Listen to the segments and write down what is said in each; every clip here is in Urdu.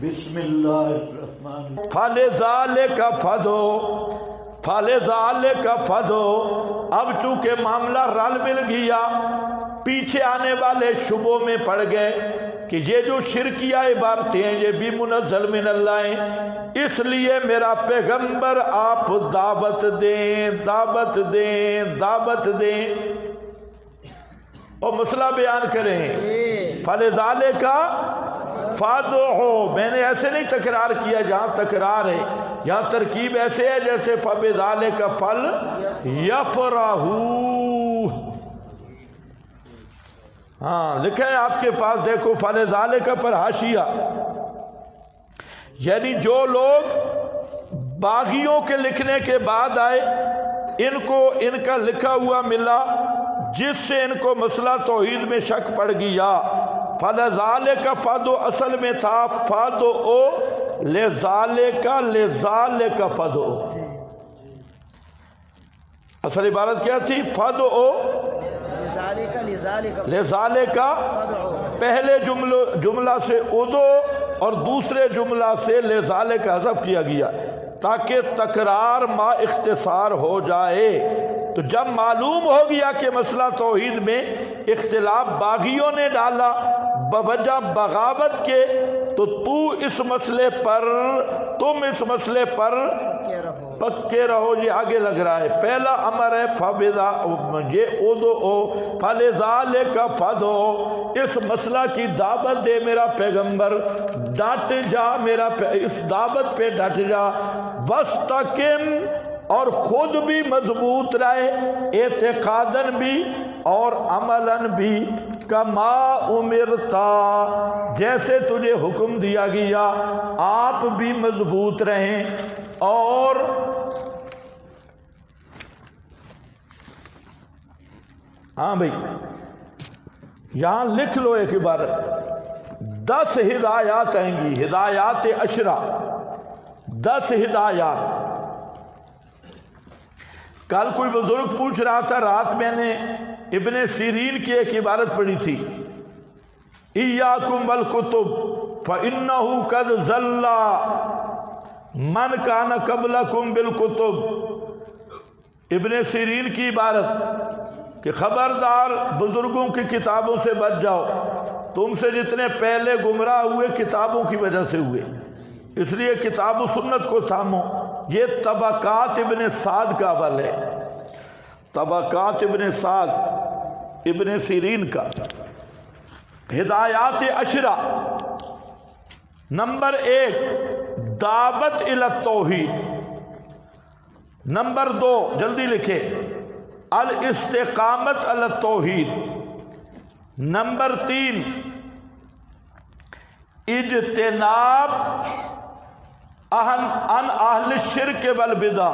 بسم اللہ الرحمن فلذالک فدو اب چونکہ معاملہ رل مل گیا، پیچھے آنے والے شبوں میں پڑ گئے کہ یہ جو شرکیہ عبارتیں ہیں یہ بھی منزل من اللہ ہیں، اس لیے میرا پیغمبر آپ دعوت دیں اور مسئلہ بیان کریں۔ فلذالک فادعو، میں نے ایسے نہیں تکرار کیا جہاں تکرار ہے، یہاں ترکیب ایسے ہے جیسے فبذالک فلیفرحوا۔ ہاں لکھا ہے آپ کے پاس، دیکھو فلذالک پر حاشیہ، یعنی جو لوگ باغیوں کے لکھنے کے بعد آئے ان کو ان کا لکھا ہوا ملا جس سے ان کو مسئلہ توحید میں شک پڑ گیا۔ فلذالک فدو اصل میں تھا فدعو لذالک فدعو، اصل عبارت کیا تھی؟ فدعو لذالک، پہلے جملہ سے ادو اور دوسرے جملہ سے لذالک حذف کیا گیا تاکہ تکرار ما اختصار ہو جائے۔ تو جب معلوم ہو گیا کہ مسئلہ توحید میں اختلاف باغیوں نے ڈالا بوجہ بغاوت کے، تو تم اس مسئلے پر پکے رہو۔ یہ آگے لگ رہا ہے، پہلا امر ہے فلذالک فدعو، اس مسئلہ کی دعوت دے میرا پیغمبر، ڈٹ جا اس دعوت پہ ڈٹ جا، واستقم، اور خود بھی مضبوط رہے اعتقاداً بھی اور عملاً بھی، کما امرتا، جیسے تجھے حکم دیا گیا آپ بھی مضبوط رہیں۔ اور ہاں بھائی یہاں لکھ لو ایک عبارت، 10 ہدایات آئیں گی، ہدایات عشرہ، 10 ہدایات۔ کل کوئی بزرگ پوچھ رہا تھا، رات میں نے ابن سیرین کی ایک عبارت پڑھی تھی، ایاکم والکتب فإنہ قد ضل من کان قبلکم بالکتب۔ ابن سیرین کی عبارت کہ خبردار بزرگوں کی کتابوں سے بچ جاؤ، تم سے جتنے پہلے گمراہ ہوئے کتابوں کی وجہ سے ہوئے، اس لیے کتاب و سنت کو تھامو۔ یہ طبقات ابن سعد کا عمل ہے، طبقات ابن سعد ابن سیرین کا۔ ہدایات عشرہ، نمبر 1 دعوت الی التوحید، نمبر 2 جلدی لکھے الاستقامت علی التوحید، نمبر 3 اجتناب ان اہل الشرک والبدع،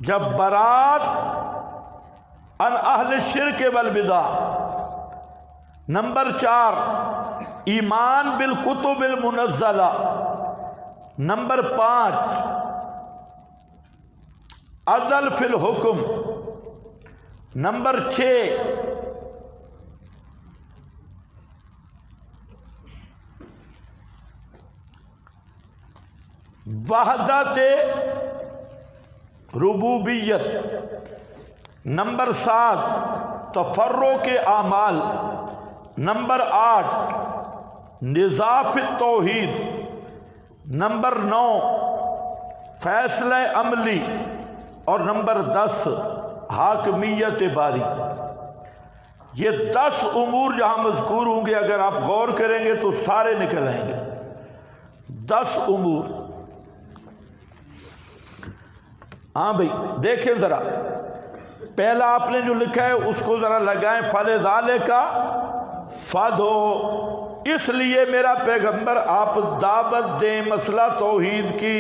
جب برات ان اہل الشرک والبدع۔ نمبر 4 ایمان بالکتب المنزلہ، نمبر 5 عدل فی الحکم، نمبر 6 وحدت ربوبیت، نمبر 7 تفرق اعمال، نمبر 8 نظاف التوحید، نمبر 9 فیصلہ عملی، اور نمبر 10 حاکمیت باری۔ یہ 10 امور جہاں مذکور ہوں گے اگر آپ غور کریں گے تو سارے نکل آئیں گے، 10 امور۔ ہاں بھائی دیکھیں ذرا، پہلا آپ نے جو لکھا ہے اس کو ذرا لگائیں، فلذالک فدعو، اس لیے میرا پیغمبر آپ دعوت دیں مسئلہ توحید کی،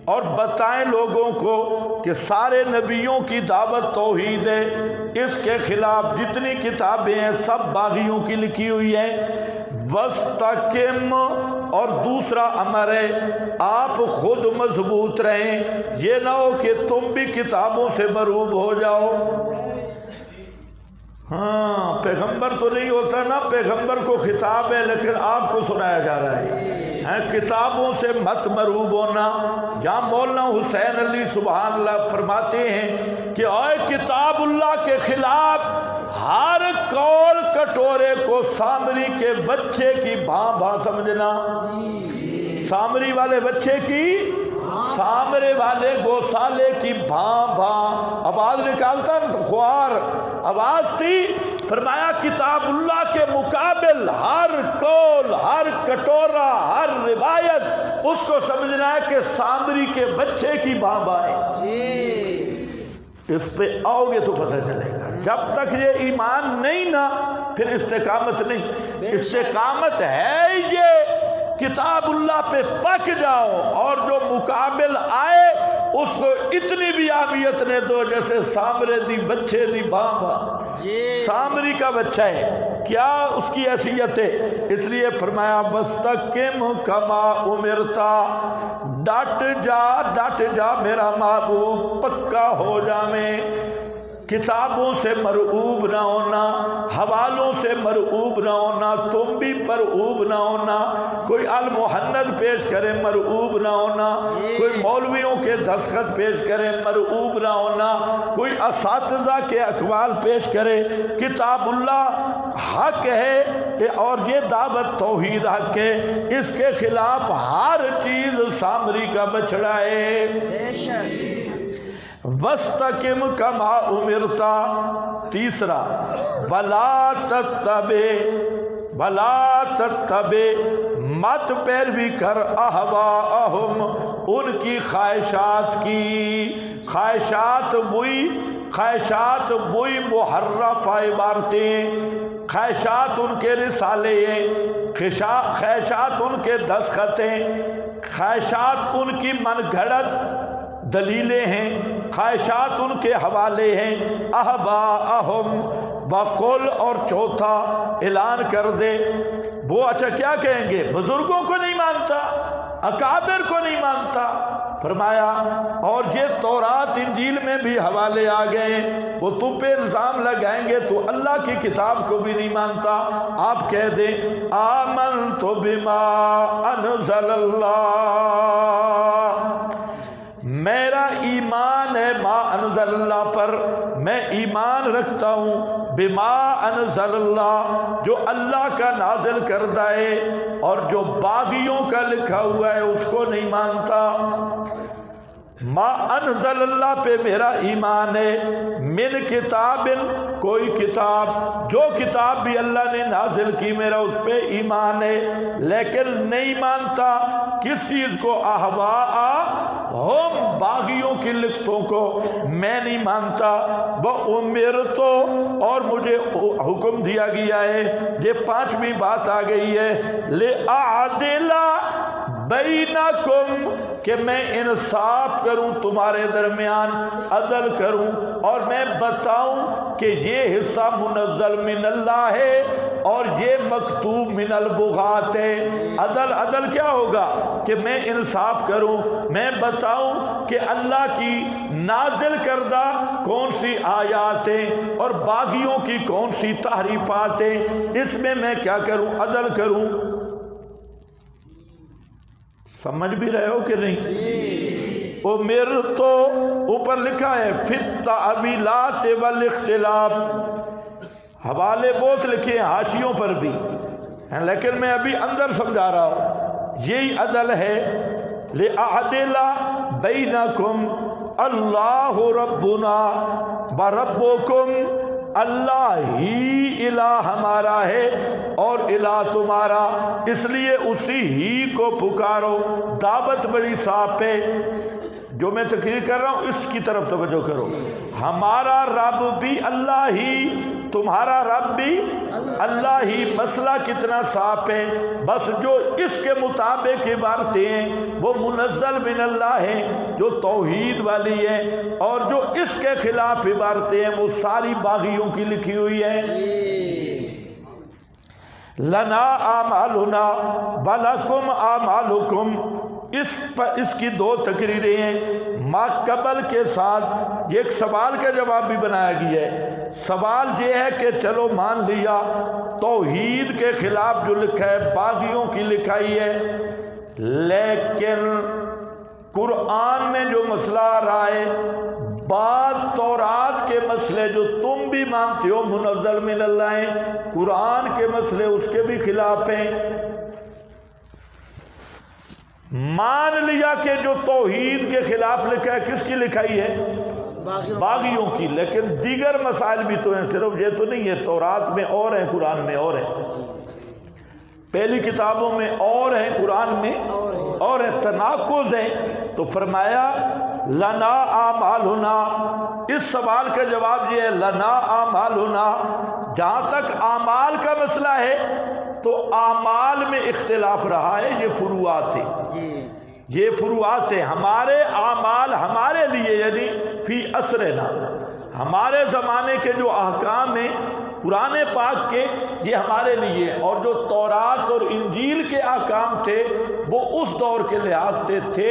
اور بتائیں لوگوں کو کہ سارے نبیوں کی دعوت توحید ہے، اس کے خلاف جتنی کتابیں ہیں سب باغیوں کی لکھی ہوئی ہیں۔ واستقم، اور دوسرا امر ہے آپ خود مضبوط رہیں، یہ نہ ہو کہ تم بھی کتابوں سے مروب ہو جاؤ۔ ہاں پیغمبر تو نہیں ہوتا نا، پیغمبر کو خطاب ہے لیکن آپ کو سنایا جا رہا ہے۔ کتابوں سے مت مرعوب ہونا۔ جہاں مولانا حسین علی سبحان اللہ فرماتے ہیں کہ اے کتاب اللہ کے خلاف ہر قول کٹورے کو سامری کے بچے کی بھاں بھاں سمجھنا۔ سامری والے بچے کی، سامرے والے گوسالے کی بھاں بھاں آواز نکالتا نا، خوار آواز تھی۔ فرمایا کتاب اللہ کے مقابل ہر قول، ہر کٹورا، ہر روایت اس کو سمجھنا ہے کہ سامری کے بچے کی بھاں بھاں ہے۔ اس پہ آؤ گے تو پتہ چلے گا۔ جب تک یہ ایمان نہیں نا پھر استقامت نہیں۔ استقامت ہے یہ کتاب اللہ پہ پک جاؤ اور جو مقابل آئے اس کو اتنی بھی اہمیت نہ دو جیسے سامرے دی بچے دی بھاں بھاں۔ سامری کا بچہ ہے، کیا اس کی حیثیت ہے؟ اس لیے فرمایا بستقم کما امرتا، ڈٹ جا میرا محبوب، پکا ہو جا میں۔ کتابوں سے مرعوب نہ ہونا، حوالوں سے مرعوب نہ ہونا، تم بھی مرعوب نہ ہونا۔ کوئی المحند پیش کرے مرعوب نہ ہونا، کوئی مولویوں کے دستخط پیش کرے مرعوب نہ ہونا، کوئی اساتذہ کے اقوال پیش کرے۔ کتاب اللہ حق ہے اور یہ دعوت توحید حق ہے، اس کے خلاف ہر چیز سامری کا بچڑا ہے۔ وَاسْتَقِمْ كَمَا أُمِرْتَ۔ تیسرا وَلَا تَتَّبِعْ، مت پیروی کر اہواءہم، ان کی خواہشات کی۔ خواہشات وہی محرف عبارتیں، خواہشات ان کے رسالے ہیں، خواہشات ان کے دستخطیں، خواہشات ان کی من گھڑت دلیلیں ہیں، خواہشات ان کے حوالے ہیں۔ اہواءہم بقول، اور چوتھا اعلان کر دے وہ اچھا کیا کہیں گے؟ بزرگوں کو نہیں مانتا، اکابر کو نہیں مانتا۔ فرمایا اور یہ تورات انجیل میں بھی حوالے آ گئے، وہ تم پہ الزام لگائیں گے تو اللہ کی کتاب کو بھی نہیں مانتا۔ آپ کہہ دیں آمنت بما انزل اللہ، میرا ایمان ہے ما انزل اللہ پر، میں ایمان رکھتا ہوں بما انزل اللہ، جو اللہ کا نازل کردہ ہے، اور جو باغیوں کا لکھا ہوا ہے اس کو نہیں مانتا۔ ما انزل اللہ پہ میرا ایمان ہے، من کتاب، کوئی کتاب، جو کتاب بھی اللہ نے نازل کی میرا اس پہ ایمان ہے، لیکن نہیں مانتا کس چیز کو؟ اہواء ہم، باغیوں کی لکھتوں کو میں نہیں مانتا۔ وَأُمِرْتُ، اور مجھے حکم دیا گیا ہے، یہ پانچویں بات آ گئی ہے، لِأَعْدِلَ بَيْنَكُمْ، کہ میں انصاف کروں تمہارے درمیان، عدل کروں، اور میں بتاؤں کہ یہ حصہ منزل من اللہ ہے اور یہ مکتوب من البغات ہے۔ عدل کیا ہوگا؟ کہ میں انصاف کروں، میں بتاؤں کہ اللہ کی نازل کردہ کون سی آیات ہیں اور باغیوں کی کون سی تحریفات ہیں، اس میں کیا کروں؟ عدل کروں۔ سمجھ بھی رہے ہو کہ نہیں؟ امرتو اوپر لکھا ہے فی التأویلات والاختلاف، حوالے بہت لکھے ہیں حاشیوں پر بھی، لیکن میں ابھی اندر سمجھا رہا ہوں۔ یہی عدل ہے، لِأَعْدِلَ بَيْنَكُمْ، اللہ ربنا وَرَبُّكُمْ، اللہ ہی الہ ہمارا ہے اور الہ تمہارا، اس لیے اسی ہی کو پکارو۔ دعوت بڑی صاف ہے، جو میں تقریر کر رہا ہوں اس کی طرف توجہ کرو۔ ہمارا رب بھی اللہ ہی، تمہارا رب بھی اللہ ہی، مسئلہ کتنا صاف ہے۔ بس جو اس کے مطابق عبارتیں ہیں وہ منزل من اللہ ہیں، جو توحید والی ہیں، اور جو اس کے خلاف عبارتیں ہیں وہ ساری باغیوں کی لکھی ہوئی ہیں۔ لنا اعمالنا ولکم اعمالکم، اس کی دو تقریریں ہیں، ما قبل کے ساتھ یہ ایک سوال کا جواب بھی بنایا گیا ہے۔ سوال یہ ہے کہ چلو مان لیا توحید کے خلاف جو لکھا ہے باغیوں کی لکھائی ہے، لیکن قرآن میں جو مسئلہ آ رہا ہے، بعض تورات کے مسئلے جو تم بھی مانتے ہو منزل من اللہ ہیں، قرآن کے مسئلے اس کے بھی خلاف ہیں۔ مان لیا کہ جو توحید کے خلاف لکھا ہے کس کی لکھائی ہے؟ باغیوں کی، لیکن دیگر مسائل بھی تو ہیں، صرف یہ تو نہیں ہے، تورات میں اور ہیں، قرآن میں اور ہیں، پہلی کتابوں میں اور ہیں، قرآن میں اور ہیں، تناقض ہیں۔ تو فرمایا لنا اعمالنا، اس سوال کا جواب یہ ہے لنا اعمالنا، جہاں تک اعمال کا مسئلہ ہے تو اعمال میں اختلاف رہا ہے، یہ فروعات ہیں، یہ فروعات ہیں۔ ہمارے اعمال ہمارے لیے یعنی فی عصرنا، ہمارے زمانے کے جو احکام ہیں قرآن پاک کے، یہ ہمارے لیے، اور جو تورات اور انجیل کے احکام تھے وہ اس دور کے لحاظ سے تھے،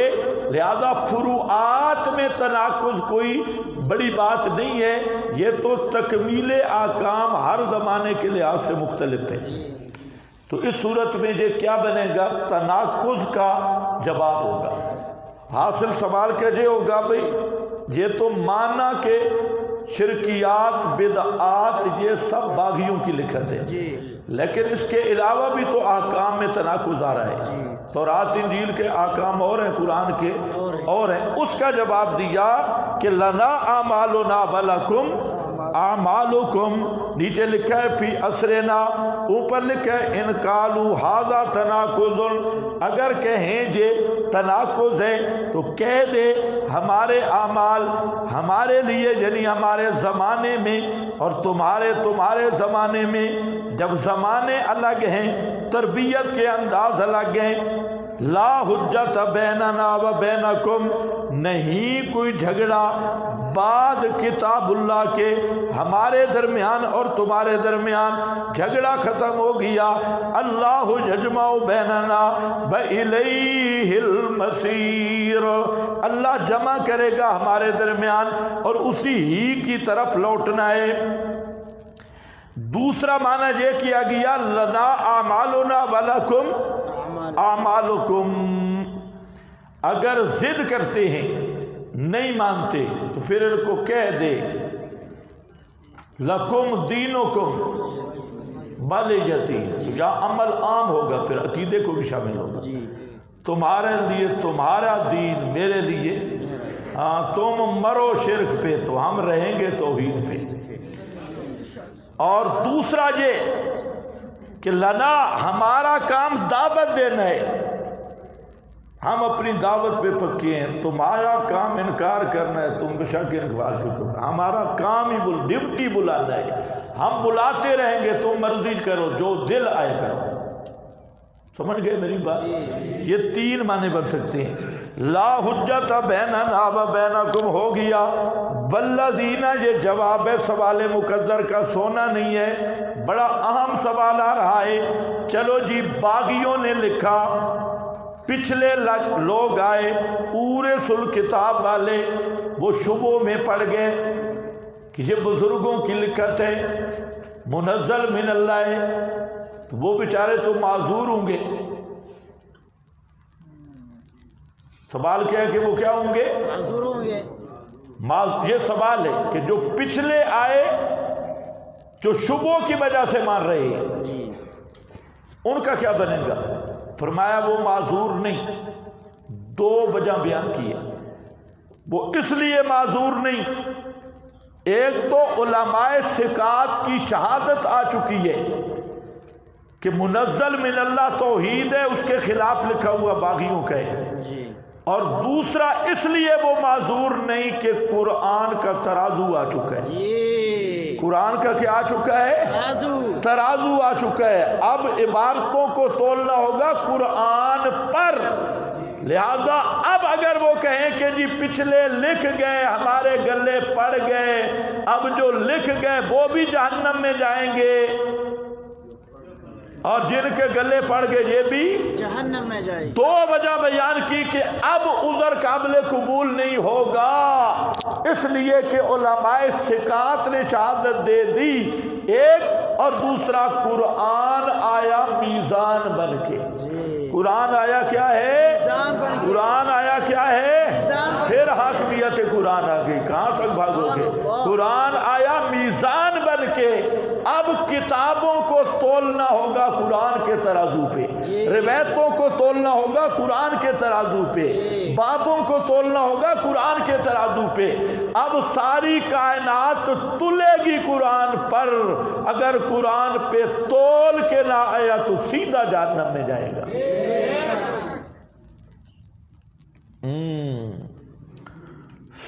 لہذا فروعات میں تناقض کوئی بڑی بات نہیں ہے، یہ تو تکمیل احکام ہر زمانے کے لحاظ سے مختلف ہے۔ تو اس صورت میں یہ کیا بنے گا؟ تناقض کا جواب ہوگا۔ حاصل سوال کا یہ ہوگا بھئی یہ تو مانا کہ شرکیات بدعات یہ سب باغیوں کی لکھت ہے، لیکن اس کے علاوہ بھی تو احکام میں تناقض آ رہا ہے، تورات انجیل کے احکام اور ہیں، قرآن کے اور ہیں۔ اس کا جواب دیا کہ لنا اعمالنا ولکم اعمالکم، نیچے لکھا ہے فی عصرنا، اوپر لکھا ہے ان قالوا ھذا تناقض، اگر کہیں یہ تناقض ہے تو کہہ دے ہمارے اعمال ہمارے لیے یعنی ہمارے زمانے میں اور تمہارے زمانے میں، جب زمانے الگ ہیں تربیت کے انداز الگ ہیں، لا حجت بیننا و بینکم، نہیں کوئی جھگڑا بعد کتاب اللہ کے ہمارے درمیان اور تمہارے درمیان، جھگڑا ختم ہو گیا۔ اللہ یجمع بیننا وإلیہ المصیر، اللہ جمع کرے گا ہمارے درمیان اور اسی ہی کی طرف لوٹنا ہے۔ دوسرا معنی یہ کیا گیا لنا اعمالنا ولکم اعمالکم، اگر ضد کرتے ہیں نہیں مانتے تو پھر ان کو کہہ دے لکم دینکم ولیہ، یا عمل عام ہوگا، پھر عقیدے کو بھی شامل ہوگا، تمہارے لیے تمہارا دین، میرے لیے تم مرو شرک پہ تو ہم رہیں گے توحید پہ۔ اور دوسرا یہ کہ لنا، ہمارا کام دعوت دینا ہے، ہم اپنی دعوت پہ پکے ہیں، تمہارا کام انکار کرنا ہے، تم بشک انکار کرو، ہمارا کام ہی ڈیوٹی بلانا ہے، ہم بلاتے رہیں گے، تم مرضی کرو جو دل آئے کرو۔ سمجھ گئے میری بات؟ یہ تین معنی بن سکتے ہیں۔ لا حجت بیننا و بینکم ہو گیا، والذین، یہ جواب ہے سوال مقدر کا، سونا نہیں ہے، بڑا اہم سوال آ رہا ہے۔ چلو جی باغیوں نے لکھا، پچھلے لوگ آئے پورے کتاب والے، وہ شبوں میں پڑ گئے کہ یہ بزرگوں کی لکھت ہے، منزل من اللہ ہے، تو وہ بیچارے تو معذور ہوں گے۔ سوال کیا ہے کہ وہ کیا ہوں گے؟ معذور ہوں گے۔ یہ سوال ہے کہ جو پچھلے آئے جو شبوں کی وجہ سے مان رہے ہیں ان کا کیا بنے گا؟ فرمایا وہ معذور نہیں، دو وجہ بیان کی ہے۔ وہ اس لیے معذور نہیں، ایک تو علماء ثقات کی شہادت آ چکی ہے کہ منزل من اللہ توحید ہے، اس کے خلاف لکھا ہوا باغیوں کا ہے، اور دوسرا اس لیے وہ معذور نہیں کہ قرآن کا ترازو آ چکا ہے۔ قرآن کا کیا آ چکا ہے؟ ترازو آ چکا ہے، اب عبارتوں کو تولنا ہوگا قرآن پر۔ لہذا اب اگر وہ کہیں کہ جی پچھلے لکھ گئے ہمارے گلے پڑ گئے، اب جو لکھ گئے وہ بھی جہنم میں جائیں گے، اور جن کے گلے پڑ گئے یہ بھی جہنم میں جائیں گے، دو وجہ بیان کی کہ اب عذر قابل قبول نہیں ہوگا۔ اس لیے کہ علماء ثقات نے شہادت دے دی، ایک، اور دوسرا قرآن آیا میزان بن کے۔ قرآن آیا کیا ہے؟ قرآن آیا کیا ہے؟ پھر حاکمیت قرآن آ گئی، کہاں تک بھاگو گے؟ قرآن آیا میزان بن کے۔ اب کتابوں کو تولنا ہوگا قرآن کے ترازو پہ، روایتوں کو تولنا ہوگا قرآن کے ترازو پہ، بابوں کو تولنا ہوگا قرآن کے ترازو پہ۔ اب ساری کائنات تلے گی قرآن پر، اگر قرآن پہ تول کے نہ آیا تو سیدھا جہنم میں جائے گا۔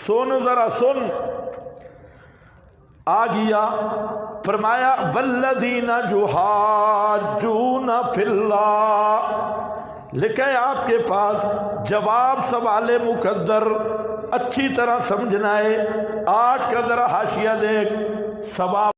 سن ذرا سن، آ گیا فرمایا والذین یحاجون فی اللہ، لکھے آپ کے پاس جواب سوال مقدر اچھی طرح سمجھنا ہے۔ 8 کا ذرا حاشیہ دیکھ، ثواب